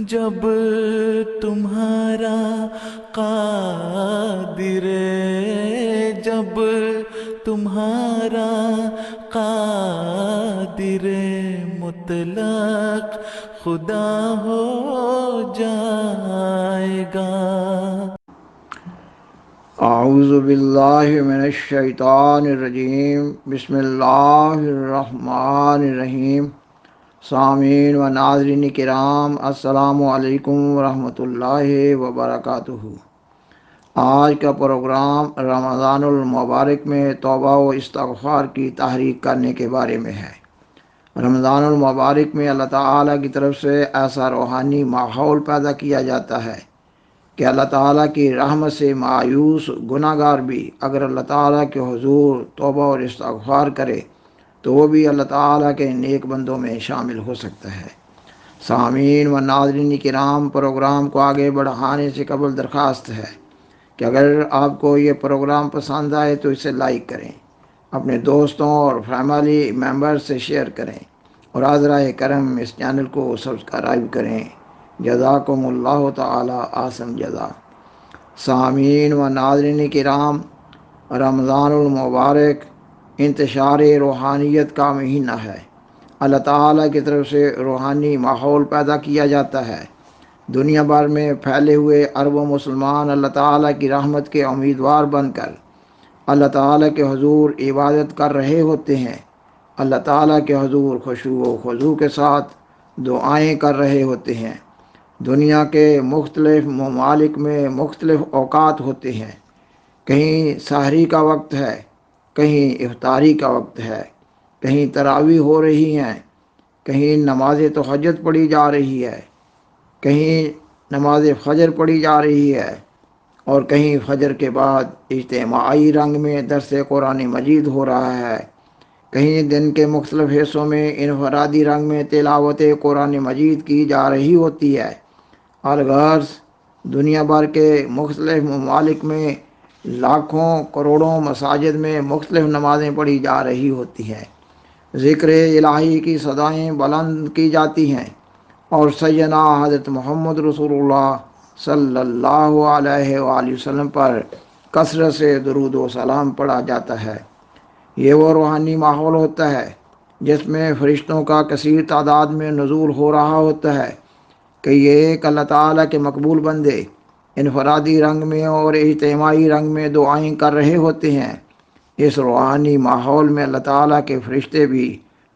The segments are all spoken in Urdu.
جب تمہارا قادر، جب تمہارا قادر مطلق خدا ہو جائے گا۔ اعوذ باللہ من الشیطان الرجیم، بسم اللہ الرحمن الرحیم۔ سامعین و ناظرین کرام، السلام علیکم ورحمۃ اللہ وبرکاتہ۔ آج کا پروگرام رمضان المبارک میں توبہ و استغفار کی تحریک کرنے کے بارے میں ہے۔ رمضان المبارک میں اللہ تعالیٰ کی طرف سے ایسا روحانی ماحول پیدا کیا جاتا ہے کہ اللہ تعالیٰ کی رحمت سے مایوس گناہ گار بھی اگر اللہ تعالیٰ کے حضور توبہ اور استغفار کرے تو وہ بھی اللہ تعالیٰ کے نیک بندوں میں شامل ہو سکتا ہے۔ سامعین و ناظرین کرام، پروگرام کو آگے بڑھانے سے قبل درخواست ہے کہ اگر آپ کو یہ پروگرام پسند آئے تو اسے لائک کریں، اپنے دوستوں اور فیملی ممبر سے شیئر کریں اور حضرہ کرم اس چینل کو سبسکرائب کریں۔ جزاکم اللہ تعالی احسن جزا۔ سامعین و ناظرین کرام، رمضان المبارک انتشار روحانیت کا مہینہ ہے۔ اللہ تعالیٰ کی طرف سے روحانی ماحول پیدا کیا جاتا ہے۔ دنیا بھر میں پھیلے ہوئے اربوں مسلمان اللہ تعالیٰ کی رحمت کے امیدوار بن کر اللہ تعالیٰ کے حضور عبادت کر رہے ہوتے ہیں۔ اللہ تعالیٰ کے حضور خشوع و خضوع کے ساتھ دعائیں کر رہے ہوتے ہیں۔ دنیا کے مختلف ممالک میں مختلف اوقات ہوتے ہیں۔ کہیں سحری کا وقت ہے، کہیں افطاری کا وقت ہے، کہیں تراویح ہو رہی ہیں، کہیں نماز تہجد پڑھی جا رہی ہے، کہیں نماز فجر پڑھی جا رہی ہے، اور کہیں فجر کے بعد اجتماعی رنگ میں درس قرآن مجید ہو رہا ہے۔ کہیں دن کے مختلف حصوں میں انفرادی رنگ میں تلاوت قرآن مجید کی جا رہی ہوتی ہے۔ الغرض دنیا بھر کے مختلف ممالک میں لاکھوں کروڑوں مساجد میں مختلف نمازیں پڑھی جا رہی ہوتی ہیں۔ ذکر الہی کی صدائیں بلند کی جاتی ہیں اور سیدنا حضرت محمد رسول اللہ صلی اللہ علیہ وآلہ وسلم پر کثرت سے درود و سلام پڑھا جاتا ہے۔ یہ وہ روحانی ماحول ہوتا ہے جس میں فرشتوں کا کثیر تعداد میں نزول ہو رہا ہوتا ہے کہ یہ ایک اللہ تعالیٰ کے مقبول بندے انفرادی رنگ میں اور اجتماعی رنگ میں دعائیں کر رہے ہوتے ہیں۔ اس روحانی ماحول میں اللہ تعالیٰ کے فرشتے بھی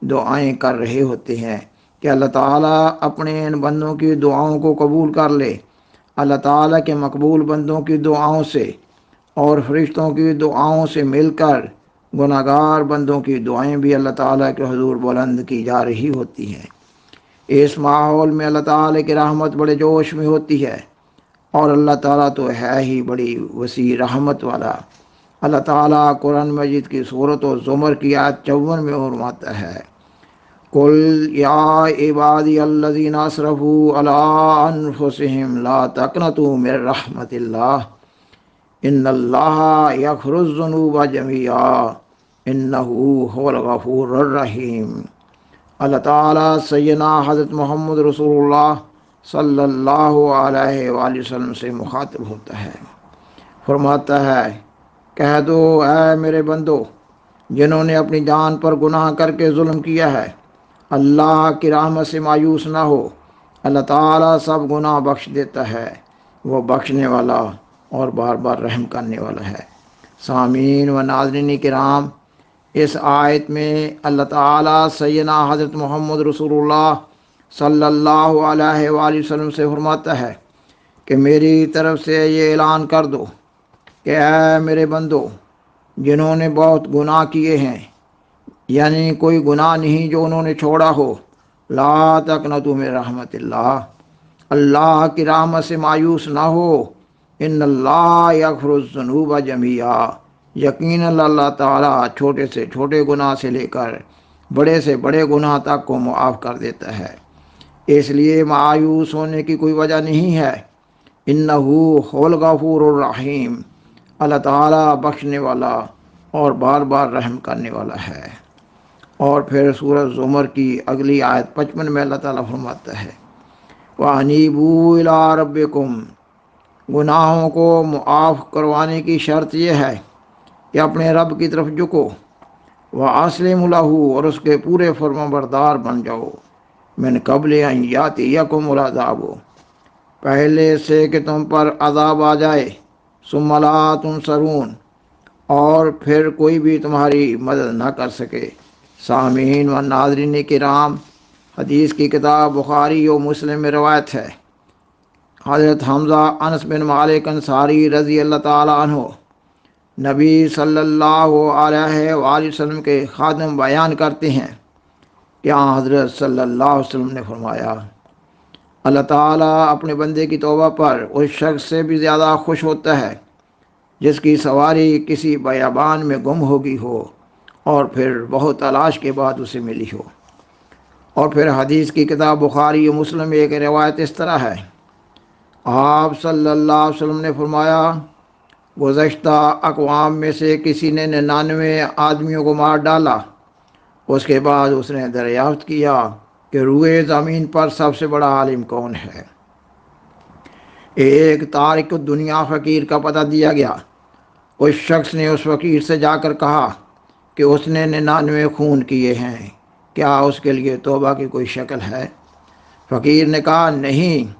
دعائیں کر رہے ہوتے ہیں کہ اللہ تعالیٰ اپنے ان بندوں کی دعاؤں کو قبول کر لے۔ اللہ تعالیٰ کے مقبول بندوں کی دعاؤں سے اور فرشتوں کی دعاؤں سے مل کر گناہ گار بندوں کی دعائیں بھی اللہ تعالیٰ کے حضور بلند کی جا رہی ہوتی ہیں۔ اس ماحول میں اللہ تعالیٰ کی رحمت بڑے جوش میں ہوتی ہے، اور اللہ تعالیٰ تو ہے ہی بڑی وسیع رحمت والا۔ اللہ تعالیٰ قرآن مجید کی سورۃ زمر کی آیت 54 میں فرماتا ہے، قل یا عبادی الذین اسرفوا علی انفسہم لا تقنطوا من رحمت اللہ ان اللہ یغفر الذنوب جميعا انہ هو الغفور الرحیم۔ اللہ تعالیٰ سیدنا حضرت محمد رسول اللہ صلی اللہ علیہ وآلہ وسلم سے مخاطب ہوتا ہے، فرماتا ہے، کہہ دو اے میرے بندو جنہوں نے اپنی جان پر گناہ کر کے ظلم کیا ہے، اللہ کی رحمت سے مایوس نہ ہو۔ اللہ تعالیٰ سب گناہ بخش دیتا ہے، وہ بخشنے والا اور بار بار رحم کرنے والا ہے۔ سامعین و ناظرین کرام، اس آیت میں اللہ تعالیٰ سیدنا حضرت محمد رسول اللہ صلی اللہ علیہ وآلہ وسلم سے فرماتا ہے کہ میری طرف سے یہ اعلان کر دو کہ اے میرے بندو جنہوں نے بہت گناہ کیے ہیں، یعنی کوئی گناہ نہیں جو انہوں نے چھوڑا ہو، لا تقنطوا من رحمت اللہ، اللہ کی رحمت سے مایوس نہ ہو، ان اللہ یغفر الذنوب جميعا، یقیناً اللہ تعالیٰ چھوٹے سے چھوٹے گناہ سے لے کر بڑے سے بڑے گناہ تک کو معاف کر دیتا ہے۔ اس لیے مایوس ہونے کی کوئی وجہ نہیں ہے۔ انہ هو الغفور الرحیم، اللہ تعالیٰ بخشنے والا اور بار بار رحم کرنے والا ہے۔ اور پھر سورۃ زمر کی اگلی آیت 55 میں اللہ تعالیٰ فرماتا ہے، وَأَنِیبُوا إِلَىٰ رَبِّکُمْ، گناہوں کو معاف کروانے کی شرط یہ ہے کہ اپنے رب کی طرف جھکو، وَأَسْلِمُوا لَهُ، اور اس کے پورے فرمانبردار بن جاؤ، مِن قبل ان یاتیکم العذاب، پہلے سے کہ تم پر عذاب آ جائے، ثم لا تنصرون، اور پھر کوئی بھی تمہاری مدد نہ کر سکے۔ سامعین و ناظرین کرام، حدیث کی کتاب بخاری و مسلم میں روایت ہے، حضرت حمزہ انس بن مالک انصاری رضی اللہ تعالیٰ عنہ نبی صلی اللہ علیہ وآلہ وسلم کے خادم بیان کرتے ہیں کہ حضرت صلی اللہ علیہ وسلم نے فرمایا، اللہ تعالیٰ اپنے بندے کی توبہ پر اس شخص سے بھی زیادہ خوش ہوتا ہے جس کی سواری کسی بیابان میں گم ہوگی ہو اور پھر بہت تلاش کے بعد اسے ملی ہو۔ اور پھر حدیث کی کتاب بخاری و مسلم میں ایک روایت اس طرح ہے، آپ صلی اللہ علیہ وسلم نے فرمایا، گزشتہ اقوام میں سے کسی نے 99 آدمیوں کو مار ڈالا، اس کے بعد اس نے دریافت کیا کہ روئے زمین پر سب سے بڑا عالم کون ہے؟ ایک تارک الدنیا فقیر کا پتہ دیا گیا، اس شخص نے اس فقیر سے جا کر کہا کہ اس نے 99 خون کیے ہیں، کیا اس کے لیے توبہ کی کوئی شکل ہے؟ فقیر نے کہا نہیں۔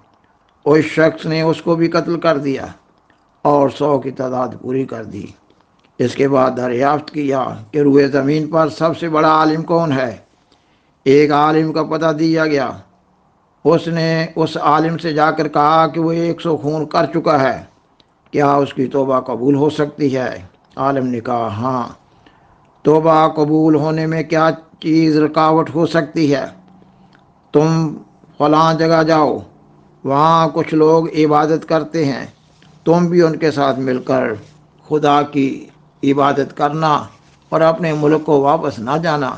اس شخص نے اس کو بھی قتل کر دیا اور 100 کی تعداد پوری کر دی۔ اس کے بعد دریافت کیا کہ روئے زمین پر سب سے بڑا عالم کون ہے؟ ایک عالم کا پتہ دیا گیا، اس نے اس عالم سے جا کر کہا کہ وہ 100 خون کر چکا ہے، کیا اس کی توبہ قبول ہو سکتی ہے؟ عالم نے کہا ہاں۔ توبہ قبول ہونے میں کیا چیز رکاوٹ ہو سکتی ہے؟ تم فلاں جگہ جاؤ، وہاں کچھ لوگ عبادت کرتے ہیں، تم بھی ان کے ساتھ مل کر خدا کی عبادت کرنا اور اپنے ملک کو واپس نہ جانا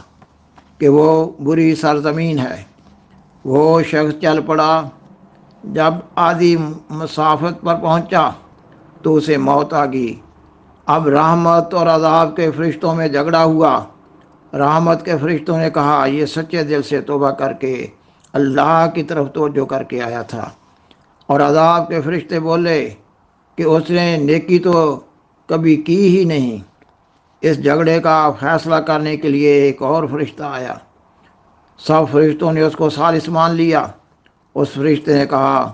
کہ وہ بری سرزمین ہے۔ وہ شخص چل پڑا، جب آدھی مسافت پر پہنچا تو اسے موت آ گئی۔ اب رحمت اور عذاب کے فرشتوں میں جھگڑا ہوا۔ رحمت کے فرشتوں نے کہا یہ سچے دل سے توبہ کر کے اللہ کی طرف توجہ کر کے آیا تھا، اور عذاب کے فرشتے بولے کہ اس نے نیکی تو کبھی کی ہی نہیں۔ اس جھگڑے کا فیصلہ کرنے کے لیے ایک اور فرشتہ آیا، سب فرشتوں نے اس کو ثالث مان لیا۔ اس فرشتے نے کہا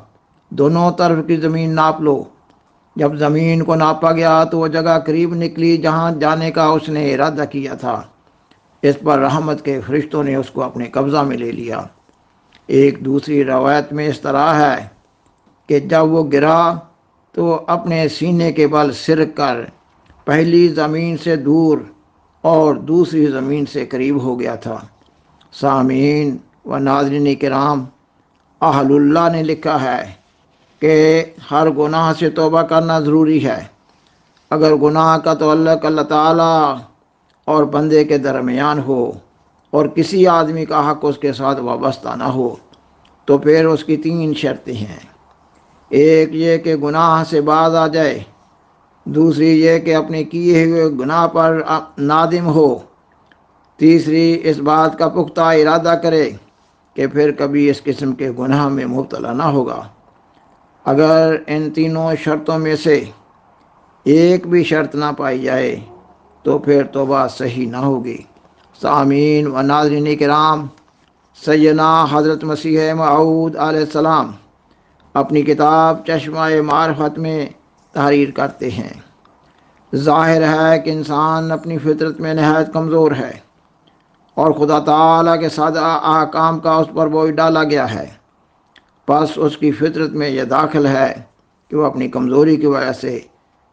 دونوں طرف کی زمین ناپ لو۔ جب زمین کو ناپا گیا تو وہ جگہ قریب نکلی جہاں جانے کا اس نے ارادہ کیا تھا۔ اس پر رحمت کے فرشتوں نے اس کو اپنے قبضہ میں لے لیا۔ ایک دوسری روایت میں اس طرح ہے کہ جب وہ گرا تو اپنے سینے کے بل سرک کر پہلی زمین سے دور اور دوسری زمین سے قریب ہو گیا تھا۔ سامعین و ناظرین کرام، اہل اللہ نے لکھا ہے کہ ہر گناہ سے توبہ کرنا ضروری ہے۔ اگر گناہ کا تعلق اللہ تعالیٰ اور بندے کے درمیان ہو اور کسی آدمی کا حق اس کے ساتھ وابستہ نہ ہو تو پھر اس کی 3 شرطیں ہیں۔ ایک یہ کہ گناہ سے باز آ جائے، دوسری یہ کہ اپنے کیے ہوئے گناہ پر نادم ہو، تیسری اس بات کا پختہ ارادہ کرے کہ پھر کبھی اس قسم کے گناہ میں مبتلا نہ ہوگا۔ اگر ان تینوں شرطوں میں سے ایک بھی شرط نہ پائی جائے تو پھر توبہ صحیح نہ ہوگی۔ سامعین و ناظرین کرام، سیدنا حضرت مسیح موعود علیہ السلام اپنی کتاب چشمہ معرفت میں تحریر کرتے ہیں، ظاہر ہے کہ انسان اپنی فطرت میں نہایت کمزور ہے اور خدا تعالیٰ کے سادہ احکام کا اس پر بوجھ ڈالا گیا ہے۔ پس اس کی فطرت میں یہ داخل ہے کہ وہ اپنی کمزوری کی وجہ سے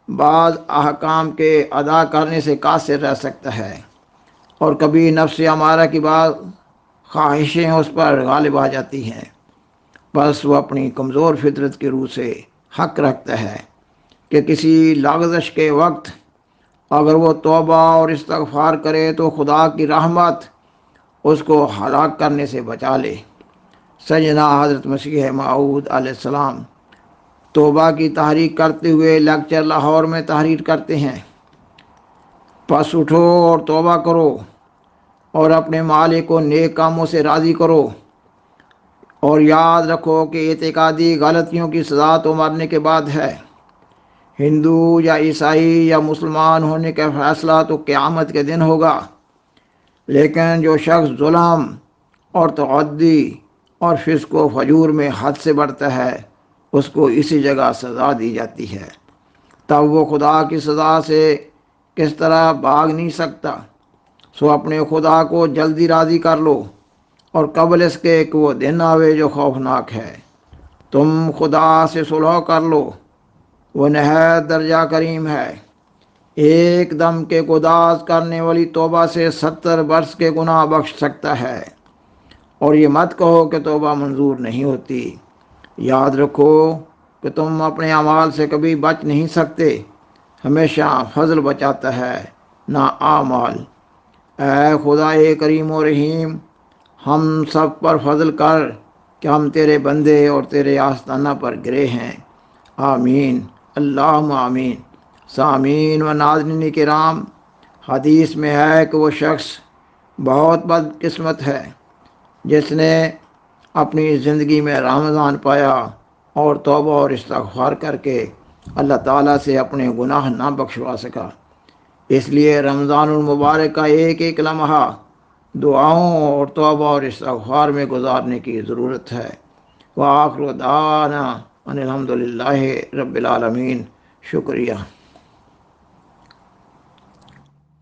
بعض احکام کے ادا کرنے سے قاصر رہ سکتا ہے، اور کبھی نفس امارہ کی بعض خواہشیں اس پر غالب آ جاتی ہیں۔ بس وہ اپنی کمزور فطرت کی روح سے حق رکھتا ہے کہ کسی لغزش کے وقت اگر وہ توبہ اور استغفار کرے تو خدا کی رحمت اس کو ہلاک کرنے سے بچا لے۔ سیدنا حضرت مسیح موعود علیہ السلام توبہ کی تحریک کرتے ہوئے لیکچر لاہور میں تحریر کرتے ہیں، پس اٹھو اور توبہ کرو اور اپنے مالک کو نیک کاموں سے راضی کرو، اور یاد رکھو کہ اعتقادی غلطیوں کی سزا تو مرنے کے بعد ہے۔ ہندو یا عیسائی یا مسلمان ہونے کا فیصلہ تو قیامت کے دن ہوگا، لیکن جو شخص ظلم اور تعدی اور فسق و فجور میں حد سے بڑھتا ہے اس کو اسی جگہ سزا دی جاتی ہے۔ تب وہ خدا کی سزا سے کس طرح بھاگ نہیں سکتا۔ سو اپنے خدا کو جلدی راضی کر لو، اور قبل اس کے کہ وہ دن آوے جو خوفناک ہے۔ تم خدا سے صلح کر لو، وہ نہایت درجہ کریم ہے۔ ایک دم کے گداز کرنے والی توبہ سے 70 برس کے گناہ بخش سکتا ہے۔ اور یہ مت کہو کہ توبہ منظور نہیں ہوتی۔ یاد رکھو کہ تم اپنے اعمال سے کبھی بچ نہیں سکتے، ہمیشہ فضل بچاتا ہے نہ اعمال۔ اے خدا کریم و رحیم، ہم سب پر فضل کر کہ ہم تیرے بندے اور تیرے آستانہ پر گرے ہیں۔ آمین، اللہم آمین۔ سامعین و ناظرین کرام، حدیث میں ہے کہ وہ شخص بہت بدقسمت ہے جس نے اپنی زندگی میں رمضان پایا اور توبہ اور استغفار کر کے اللہ تعالیٰ سے اپنے گناہ نہ بخشوا سکا۔ اس لیے رمضان المبارک کا ایک ایک لمحہ دعاؤں اور توبہ اور استغفار میں گزارنے کی ضرورت ہے۔ وآخر دعوانا ان الحمد للہ رب العالمین۔ شکریہ۔